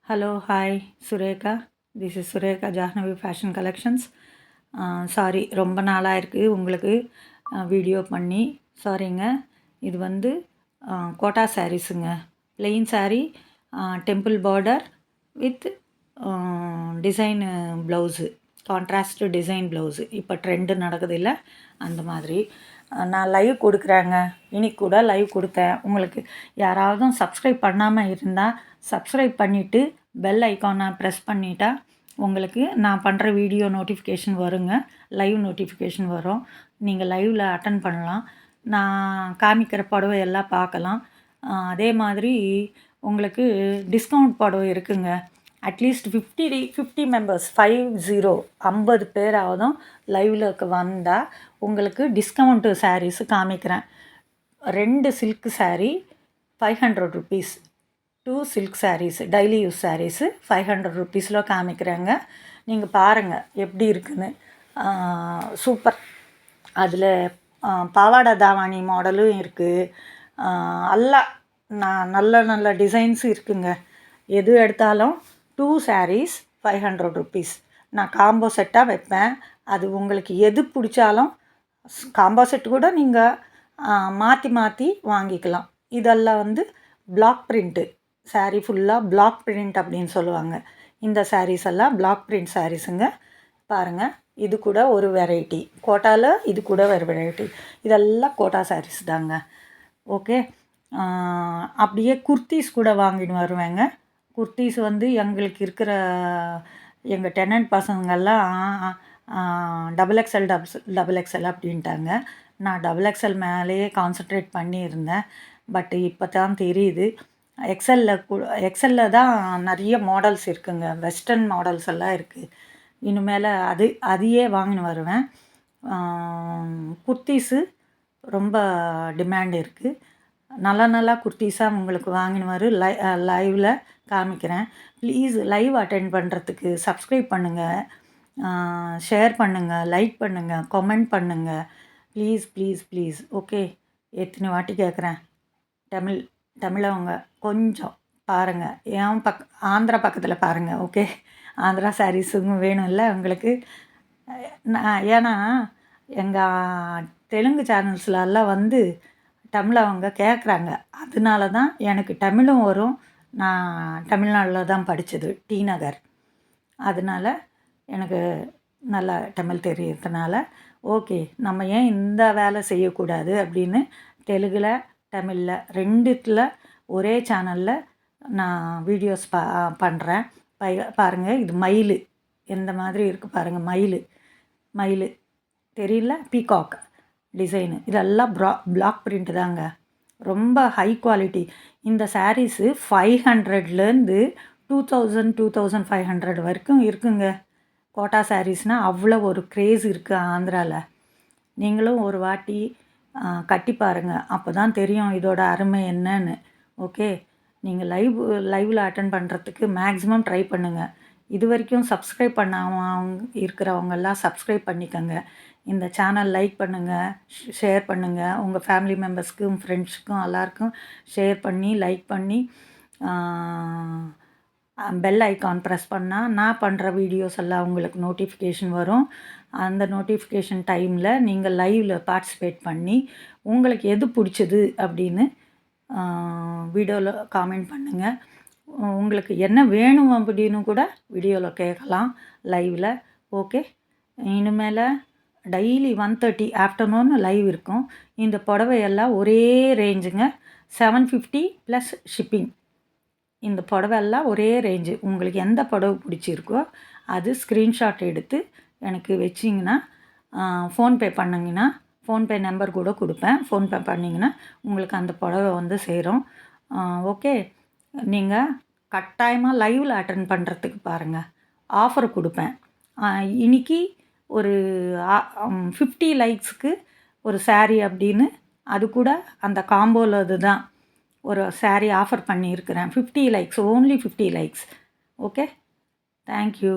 Hello, hi, Sureka. This is Sureka Jahnavi Fashion Collections. Sorry ரொம்ப நாளாக இருக்குது உங்களுக்கு வீடியோ பண்ணி சாரிங்க. இது வந்து கோட்டா சாரீஸுங்க. Plain sari, temple border with design blouse, contrast design blouse. இப்போ ட்ரெண்டு நடக்குது இல்லை, அந்த மாதிரி நான் லைவ் கொடுக்குறேங்க. இன்னைக்கு கூட லைவ் கொடுத்தேன். உங்களுக்கு யாராவதும் சப்ஸ்கிரைப் பண்ணாமல் இருந்தால் சப்ஸ்கிரைப் பண்ணிவிட்டு பெல் ஐக்கானை ப்ரெஸ் பண்ணிட்டா உங்களுக்கு நான் பண்ணுற வீடியோ நோட்டிஃபிகேஷன் வருங்க. லைவ் நோட்டிஃபிகேஷன் வரும். நீங்கள் லைவில் அட்டன் பண்ணலாம். நான் காமிக்கிற புடவை எல்லாம் பார்க்கலாம். அதே மாதிரி உங்களுக்கு டிஸ்கவுண்ட் புடவை இருக்குங்க. அட்லீஸ்ட் 50 மெம்பர்ஸ் 50 பேராவதும் லைவில் வந்தால் உங்களுக்கு டிஸ்கவுண்ட்டு சாரீஸு காமிக்கிறேன். 2 silk sari 500 rupees, 2 silk saris daily use saris 500 ருபீஸில் காமிக்கிறேங்க. நீங்கள் பாருங்கள் எப்படி இருக்குன்னு. சூப்பர். அதில் பாவாடை தாவாணி மாடலும் இருக்குது. நல்ல நல்ல டிசைன்ஸும் இருக்குங்க. எது எடுத்தாலும் 2 சாரீஸ் 500 ருபீஸ். நான் காம்போ செட்டாக வைப்பேன். அது உங்களுக்கு எது பிடிச்சாலும் காம்போ செட்டு கூட நீங்கள் மாற்றி மாற்றி வாங்கிக்கலாம். இதெல்லாம் வந்து பிளாக் பிரிண்ட்டு சாரீ, ஃபுல்லாக பிளாக் பிரிண்ட் அப்படின்னு சொல்லுவாங்க. இந்த சாரீஸ் எல்லாம் பிளாக் பிரிண்ட் சாரீஸுங்க. பாருங்கள், இது கூட ஒரு வெரைட்டி. கோட்டாவில் இது கூட ஒரு வெரைட்டி. இதெல்லாம் கோட்டா சாரீஸ் தாங்க. ஓகே. அப்படியே குர்த்தீஸ் கூட வாங்கிட்டு வருவேங்க. குர்த்தீஸ் வந்து எங்களுக்கு இருக்கிற எங்கள் டெனன்ட் பசங்கள்லாம் XXL அப்படின்ட்டாங்க. நான் XXL மேலேயே கான்சன்ட்ரேட் பண்ணியிருந்தேன். பட் இப்போ தான் தெரியுது எக்ஸலில் தான் நிறைய மாடல்ஸ் இருக்குங்க. வெஸ்டர்ன் மாடல்ஸ் எல்லாம் இருக்குது. இனிமேல் அதையே வாங்கின்னு வருவேன். குர்த்தீஸு ரொம்ப டிமாண்ட் இருக்குது. நல்லா குர்த்தீஸாக உங்களுக்கு வாங்கின்னு வரும். லைவில் காமிக்கிறேன். ப்ளீஸ் லைவ் அட்டெண்ட் பண்ணுறதுக்கு சப்ஸ்கிரைப் பண்ணுங்கள், ஷேர் பண்ணுங்கள், லைக் பண்ணுங்கள், கமெண்ட் பண்ணுங்கள். ப்ளீஸ். ஓகே. எத்தனை வாட்டி கேட்குறேன். தமிழவங்க கொஞ்சம் பாருங்கள். ஆந்திரா பக்கத்தில் பாருங்கள். ஓகே. ஆந்திரா சாரீஸுங்க வேணும் இல்லை உங்களுக்கு. ஏன்னா எங்கள் தெலுங்கு சேனல்ஸ்லலாம் வந்து தமிழவங்க கேட்குறாங்க. அதனால தான் எனக்கு தமிழும் வரும். நான் தமிழ்நாட்டில் தான் படித்தது, டி நகர். அதனால் எனக்கு நல்லா தமிழ் தெரியறதுனால ஓகே, நம்ம ஏன் இந்த வேலை செய்யக்கூடாது அப்படின்னு தெலுங்கில் தமிழில் ரெண்டுத்தில் ஒரே சேனலில் நான் வீடியோஸ் பண்ணுறேன். பாருங்கள், இது மயில் எந்த மாதிரி இருக்குது பாருங்கள். மயில் தெரியல, பீகாக் டிசைனு. இதெல்லாம் பிளாக் பிரிண்ட் தாங்க. ரொம்ப ஹை குவாலிட்டி. இந்த சாரீஸு 500லேருந்து 2500 வரைக்கும் இருக்குங்க. கோட்டா சாரீஸ்னால் அவ்வளோ ஒரு க்ரேஸ் இருக்குது ஆந்திராவில். நீங்களும் ஒரு வாட்டி கட்டி பாருங்கள். அப்போ தான் தெரியும் இதோட அருமை என்னன்னு. ஓகே. நீங்கள் லைவில் அட்டன் பண்ணுறதுக்கு மேக்ஸிமம் ட்ரை பண்ணுங்கள். இது வரைக்கும் சப்ஸ்கிரைப் பண்ணாமல் இருக்கிறவங்கெல்லாம் சப்ஸ்கிரைப் பண்ணிக்கோங்க. இந்த சேனல் லைக் பண்ணுங்கள், ஷேர் பண்ணுங்கள். உங்கள் ஃபேமிலி மெம்பர்ஸ்க்கும் ஃப்ரெண்ட்ஸுக்கும் எல்லாருக்கும் ஷேர் பண்ணி லைக் பண்ணி பெல் ஐக்கான் ப்ரெஸ் பண்ணால் நான் பண்ணுற வீடியோஸ் எல்லாம் உங்களுக்கு நோட்டிஃபிகேஷன் வரும். அந்த நோட்டிஃபிகேஷன் டைமில் நீங்கள் லைவில் பார்ட்டிசிபேட் பண்ணி உங்களுக்கு எது பிடிச்சது அப்படின்னு வீடியோவில் காமெண்ட் பண்ணுங்கள். உங்களுக்கு என்ன வேணும் அப்படின்னு கூட வீடியோவில் கேட்கலாம் லைவில். ஓகே. இனிமேல் டெய்லி 1:30 ஆஃப்டர்நூன் லைவ் இருக்கும். இந்த புடவையெல்லாம் ஒரே ரேஞ்சுங்க, 750 ப்ளஸ் ஷிப்பிங். இந்த புடவையெல்லாம் ஒரே ரேஞ்சு. உங்களுக்கு எந்த புடவை பிடிச்சிருக்கோ அது ஸ்க்ரீன்ஷாட் எடுத்து எனக்கு வச்சிங்கன்னா, ஃபோன்பே பண்ணிங்கன்னா, ஃபோன்பே நம்பர் கூட கொடுப்பேன். ஃபோன்பே பண்ணிங்கன்னா உங்களுக்கு அந்த புடவை வந்து சேரும். ஓகே. நீங்கள் கட்டாயமாக லைவில் அட்டன் பண்ணுறதுக்கு பாருங்கள். ஆஃபர் கொடுப்பேன். இன்றைக்கி ஒரு 50 லைக்ஸுக்கு ஒரு சாரீ அப்படின்னு, அது கூட அந்த காம்போவில் இதுதான் ஒரு சாரீ ஆஃபர் பண்ணியிருக்கிறேன். 50 likes, only 50 likes. Okay. Thank you.